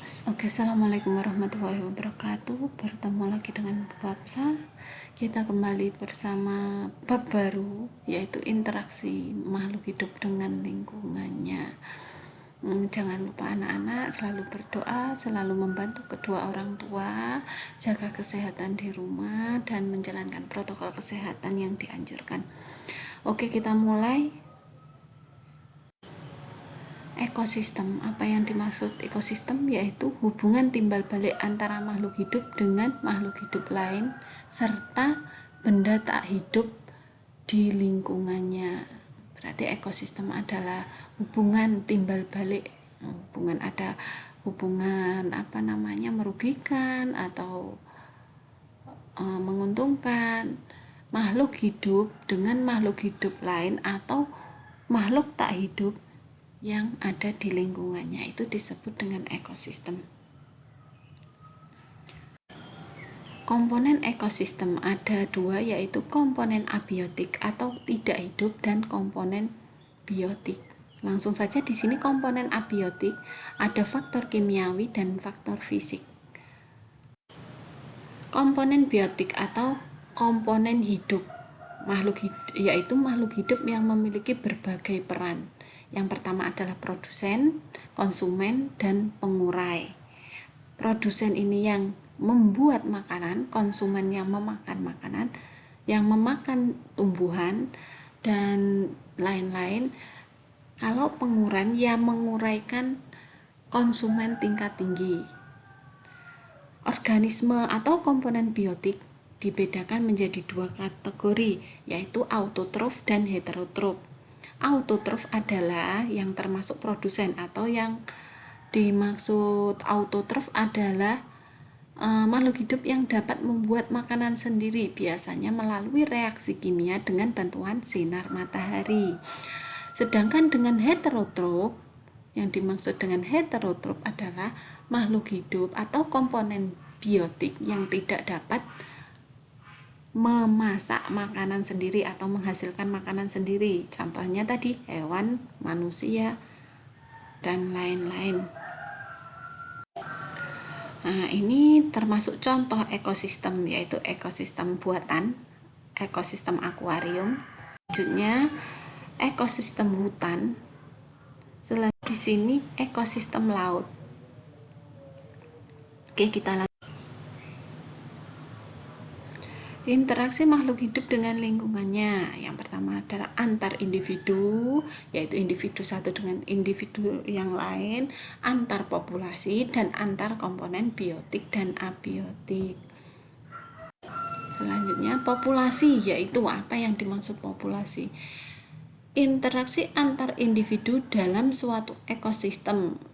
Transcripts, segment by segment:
Oke, assalamualaikum warahmatullahi wabarakatuh. Bertemu lagi dengan Babsa. Kita kembali bersama bab baru, yaitu interaksi makhluk hidup dengan lingkungannya. Jangan lupa anak-anak selalu berdoa, selalu membantu kedua orang tua, jaga kesehatan di rumah, dan menjalankan protokol kesehatan yang dianjurkan. Oke, kita mulai. Ekosistem. Apa yang dimaksud ekosistem? Yaitu hubungan timbal balik antara makhluk hidup dengan makhluk hidup lain serta benda tak hidup di lingkungannya. Berarti ekosistem adalah hubungan timbal balik, hubungan merugikan atau menguntungkan makhluk hidup dengan makhluk hidup lain atau makhluk tak hidup yang ada di lingkungannya. Itu disebut dengan ekosistem. Komponen ekosistem ada dua, yaitu komponen abiotik atau tidak hidup dan komponen biotik. Langsung saja di sini komponen abiotik ada faktor kimiawi dan faktor fisik. Komponen biotik atau komponen hidup yaitu makhluk hidup yang memiliki berbagai peran. Yang pertama adalah produsen, konsumen, dan pengurai. Produsen ini yang membuat makanan, konsumen yang memakan makanan, yang memakan tumbuhan, dan lain-lain. Kalau pengurai yang menguraikan konsumen tingkat tinggi. Organisme atau komponen biotik dibedakan menjadi dua kategori, yaitu autotrof dan heterotrof. Autotrof adalah yang termasuk produsen, atau yang dimaksud autotrof adalah makhluk hidup yang dapat membuat makanan sendiri, biasanya melalui reaksi kimia dengan bantuan sinar matahari. Sedangkan dengan heterotrof, yang dimaksud dengan heterotrof adalah makhluk hidup atau komponen biotik yang tidak dapat memasak makanan sendiri atau menghasilkan makanan sendiri. Contohnya tadi hewan, manusia, dan lain-lain. Nah, ini termasuk contoh ekosistem, yaitu ekosistem buatan, ekosistem akuarium. Selanjutnya ekosistem hutan. Selanjutnya di sini ekosistem laut. Oke, kita lanjut. Interaksi makhluk hidup dengan lingkungannya. Yang pertama adalah antar individu, yaitu individu satu dengan individu yang lain, antar populasi, dan antar komponen biotik dan abiotik. Selanjutnya populasi, yaitu apa yang dimaksud populasi? Interaksi antar individu dalam suatu ekosistem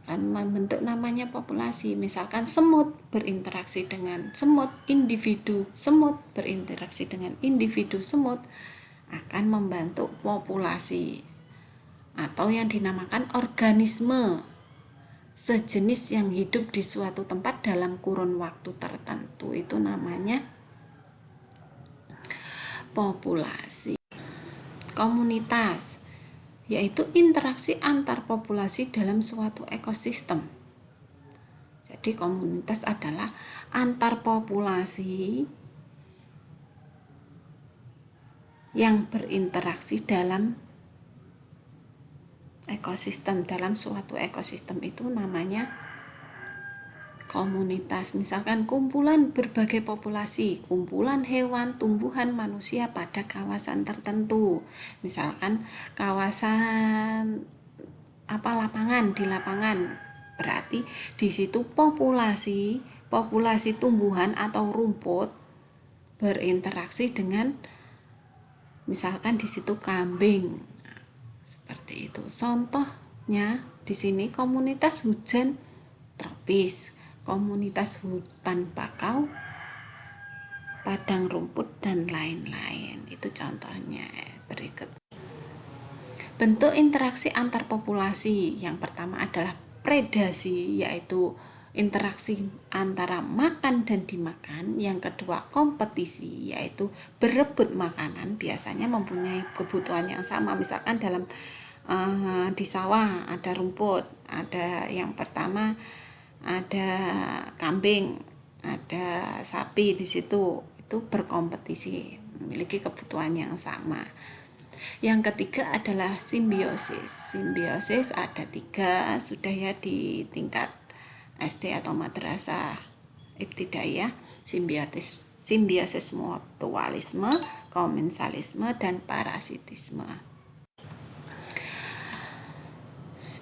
akan membentuk namanya populasi. Misalkan semut berinteraksi dengan semut, individu semut berinteraksi dengan individu semut, akan membentuk populasi atau yang dinamakan organisme sejenis yang hidup di suatu tempat dalam kurun waktu tertentu. Itu namanya populasi. Komunitas, yaitu interaksi antar populasi dalam suatu ekosistem. Jadi komunitas adalah antar populasi yang berinteraksi dalam ekosistem. Dalam suatu ekosistem itu namanya komunitas. Misalkan kumpulan berbagai populasi, kumpulan hewan, tumbuhan, manusia pada kawasan tertentu. Misalkan kawasan lapangan, di lapangan, berarti di situ populasi tumbuhan atau rumput berinteraksi dengan, misalkan di situ kambing. Seperti itu. Contohnya di sini komunitas hujan tropis, komunitas hutan bakau, padang rumput, dan lain-lain. Itu contohnya. Berikut bentuk interaksi antar populasi. Yang pertama adalah predasi, yaitu interaksi antara makan dan dimakan. Yang kedua kompetisi, yaitu berebut makanan, biasanya mempunyai kebutuhan yang sama. Misalkan di sawah ada rumput, ada yang pertama ada kambing, ada sapi di situ, itu berkompetisi, memiliki kebutuhan yang sama. Yang ketiga adalah simbiosis. Simbiosis ada 3 sudah ya di tingkat SD atau madrasah ibtidaiyah. Simbiosis mutualisme, komensalisme, dan parasitisme.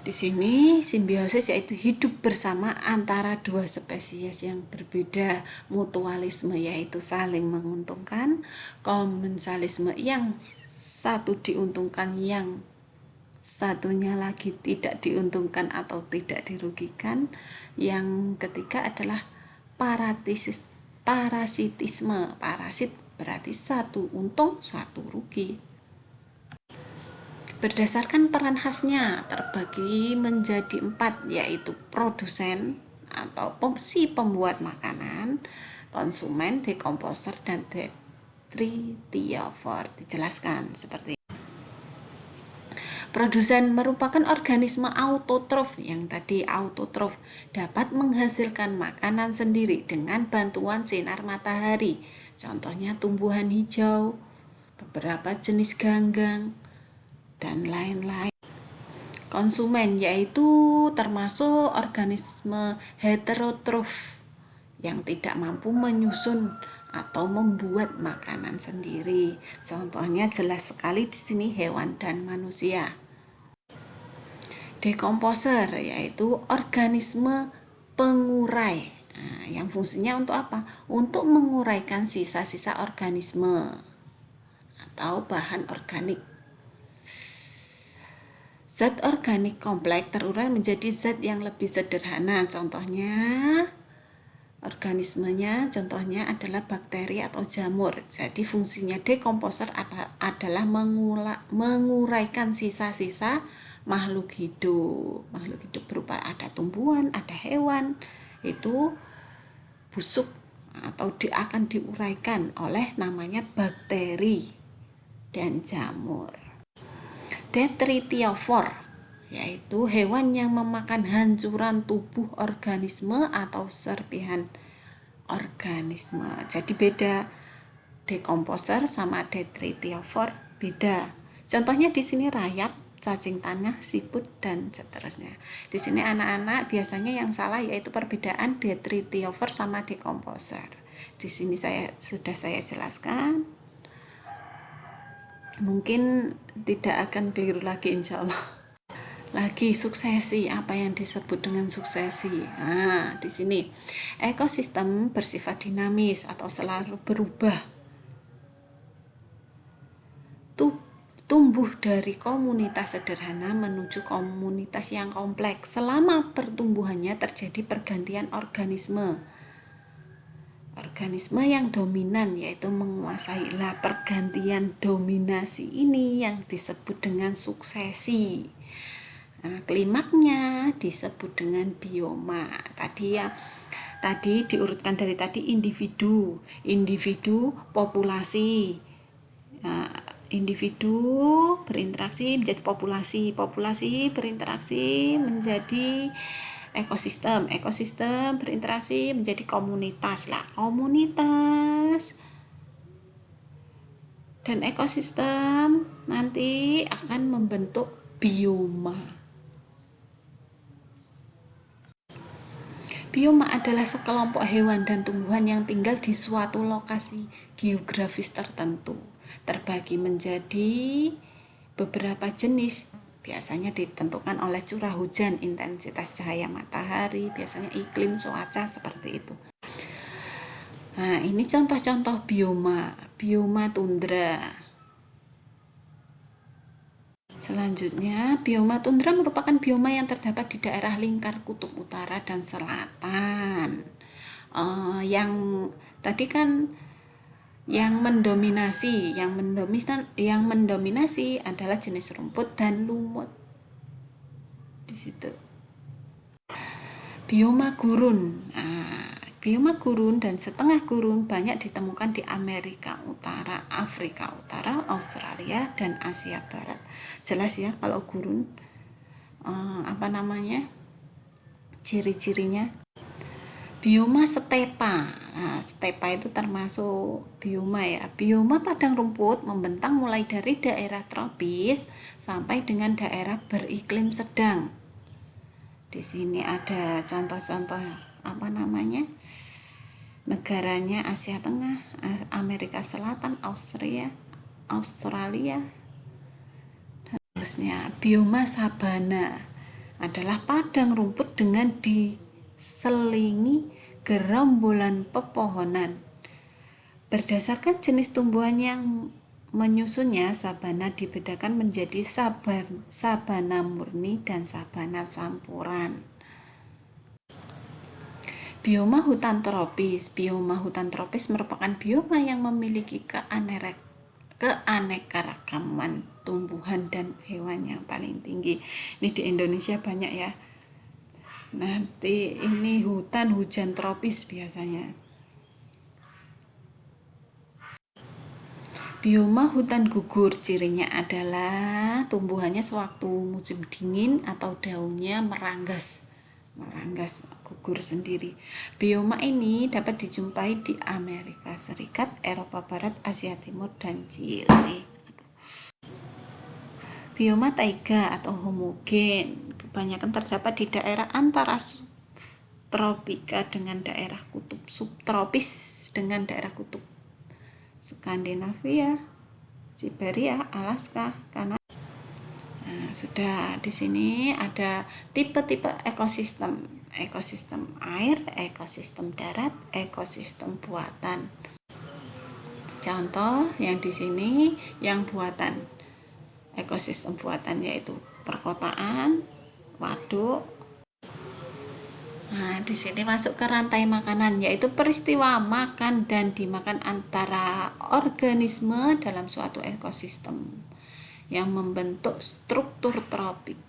Di sini simbiosis yaitu hidup bersama antara 2 spesies yang berbeda. Mutualisme yaitu saling menguntungkan. Komensalisme yang satu diuntungkan, yang satunya lagi tidak diuntungkan atau tidak dirugikan. Yang ketiga adalah parasitisme. Parasit berarti satu untung, satu rugi. Berdasarkan peran khasnya terbagi menjadi 4, yaitu produsen atau si pembuat makanan, konsumen, dekomposer, dan detritivor. Dijelaskan seperti ini. Produsen merupakan organisme autotrof. Yang tadi autotrof dapat menghasilkan makanan sendiri dengan bantuan sinar matahari. Contohnya tumbuhan hijau, beberapa jenis ganggang, dan lain-lain. Konsumen yaitu termasuk organisme heterotrof yang tidak mampu menyusun atau membuat makanan sendiri. Contohnya jelas sekali di sini hewan dan manusia. Dekomposer yaitu organisme pengurai. Yang fungsinya untuk apa? Untuk menguraikan sisa-sisa organisme atau bahan organik. Zat organik kompleks terurai menjadi zat yang lebih sederhana. Contohnya organismenya contohnya adalah bakteri atau jamur. Jadi fungsinya dekomposer adalah menguraikan sisa-sisa makhluk hidup. Makhluk hidup berupa ada tumbuhan, ada hewan, itu busuk atau akan diuraikan oleh namanya bakteri dan jamur. Detritivor yaitu hewan yang memakan hancuran tubuh organisme atau serpihan organisme. Jadi beda, dekomposer sama detritivor beda. Contohnya di sini rayap, cacing tanah, siput, dan seterusnya. Di sini anak-anak biasanya yang salah yaitu perbedaan detritivor sama dekomposer. Di sini sudah saya jelaskan. Mungkin tidak akan keliru lagi insya Allah. Lagi suksesi, apa yang disebut dengan suksesi? Nah, di sini ekosistem bersifat dinamis atau selalu berubah. Tumbuh dari komunitas sederhana menuju komunitas yang kompleks. Selama pertumbuhannya terjadi pergantian organisme. Organisme yang dominan yaitu menguasai. Pergantian dominasi ini yang disebut dengan suksesi. Nah, klimaknya disebut dengan bioma. Tadi diurutkan dari tadi individu, populasi. Nah, individu berinteraksi menjadi populasi, populasi berinteraksi menjadi ekosistem berinteraksi menjadi komunitas. Komunitas dan ekosistem nanti akan membentuk bioma. Bioma adalah sekelompok hewan dan tumbuhan yang tinggal di suatu lokasi geografis tertentu, terbagi menjadi beberapa jenis. Biasanya ditentukan oleh curah hujan, intensitas cahaya matahari, biasanya iklim, cuaca, seperti itu. Nah, ini contoh-contoh bioma. Bioma tundra. Selanjutnya, bioma tundra merupakan bioma yang terdapat di daerah lingkar kutub utara dan selatan. Yang tadi kan yang mendominasi adalah jenis rumput dan lumut di situ. Bioma gurun. Bioma gurun dan setengah gurun banyak ditemukan di Amerika Utara, Afrika Utara, Australia, dan Asia Barat. Jelas ya kalau gurun ciri-cirinya. Bioma stepa. Nah, stepa itu termasuk bioma ya. Bioma padang rumput membentang mulai dari daerah tropis sampai dengan daerah beriklim sedang. Di sini ada contoh-contoh apa namanya? Negaranya Asia Tengah, Amerika Selatan, Australia. Terusnya bioma sabana adalah padang rumput dengan diselingi gerombolan pepohonan. Berdasarkan jenis tumbuhan yang menyusunnya, sabana dibedakan menjadi sabana murni dan sabana campuran. Bioma hutan tropis. Bioma hutan tropis merupakan bioma yang memiliki keanekaragaman tumbuhan dan hewan yang paling tinggi. Ini di Indonesia banyak ya. Nanti ini hutan hujan tropis biasanya. Bioma hutan gugur, cirinya adalah tumbuhannya sewaktu musim dingin atau daunnya meranggas gugur sendiri. Bioma ini dapat dijumpai di Amerika Serikat, Eropa Barat, Asia Timur, dan Chile. Bioma taiga atau homogen kebanyakan terdapat di daerah antara subtropika dengan daerah kutub, subtropis dengan daerah kutub. Skandinavia, Siberia, Alaska, Kanada. Nah, sudah di sini ada tipe-tipe ekosistem. Ekosistem air, ekosistem darat, ekosistem buatan. Contoh yang di sini yang buatan. Ekosistem buatan yaitu perkotaan, waduk. Nah, di sini masuk ke rantai makanan, yaitu peristiwa makan dan dimakan antara organisme dalam suatu ekosistem yang membentuk struktur tropik.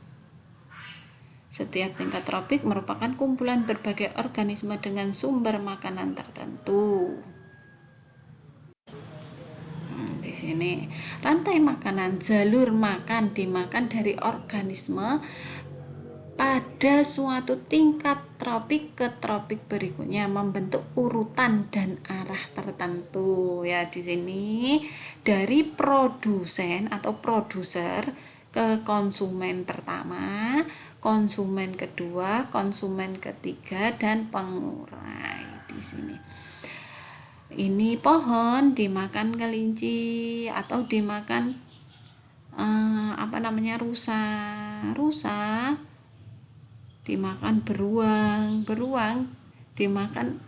Setiap tingkat tropik merupakan kumpulan berbagai organisme dengan sumber makanan tertentu. Di sini rantai makanan, jalur makan dimakan dari organisme pada suatu tingkat tropik ke tropik berikutnya membentuk urutan dan arah tertentu ya. Di sini dari produsen atau produser ke konsumen pertama, konsumen kedua, konsumen ketiga, dan pengurai. Di sini ini pohon dimakan kelinci atau dimakan rusa dimakan beruang dimakan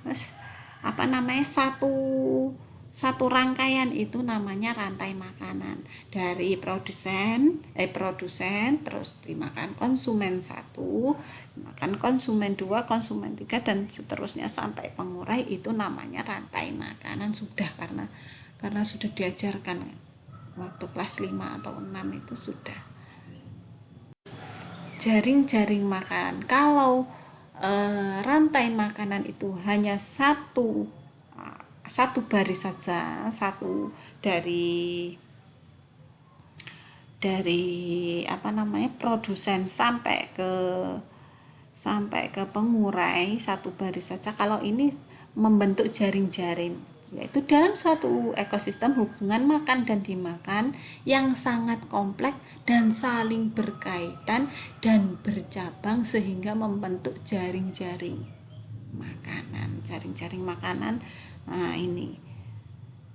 satu rangkaian, itu namanya rantai makanan dari produsen terus dimakan konsumen 1, dimakan konsumen 2, konsumen 3, dan seterusnya sampai pengurai. Itu namanya rantai makanan sudah, karena sudah diajarkan waktu kelas 5 atau 6 itu sudah. Jaring-jaring makanan, kalau rantai makanan itu hanya satu baris saja, satu dari produsen sampai ke pengurai, satu baris saja. Kalau ini membentuk jaring-jaring, yaitu dalam suatu ekosistem hubungan makan dan dimakan yang sangat kompleks dan saling berkaitan dan bercabang sehingga membentuk jaring-jaring makanan. Nah, ini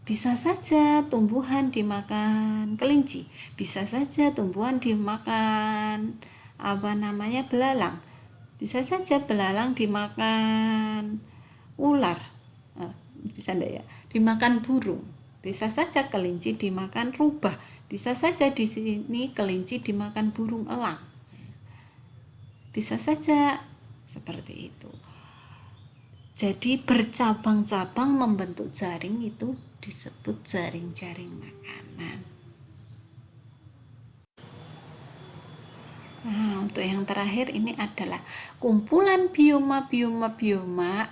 bisa saja tumbuhan dimakan kelinci, bisa saja tumbuhan dimakan belalang, bisa saja belalang dimakan ular, bisa enggak ya, dimakan burung, bisa saja kelinci dimakan rubah, bisa saja di sini kelinci dimakan burung elang, bisa saja seperti itu. Jadi bercabang-cabang membentuk jaring, itu disebut jaring-jaring makanan. Nah, untuk yang terakhir ini adalah kumpulan bioma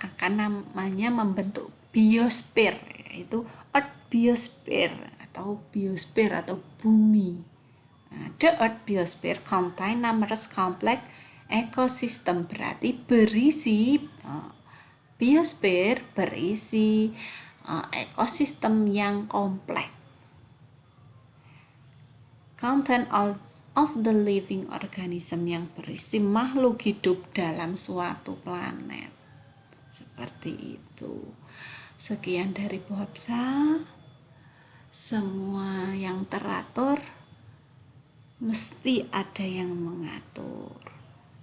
akan namanya membentuk biosfer, yaitu earth biosphere atau bumi. Nah, the earth biosphere contain numerous complex ecosystem, berarti berisi Biosfer berisi ekosistem yang kompleks. Content of the living organism yang berisi makhluk hidup dalam suatu planet. Seperti itu. Sekian dari Bu Hafsah. Semua yang teratur mesti ada yang mengatur.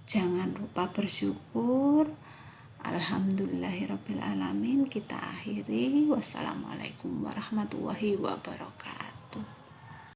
Jangan lupa bersyukur. Alhamdulillahirabbil alamin. Kita akhiri. Wassalamualaikum warahmatullahi wabarakatuh.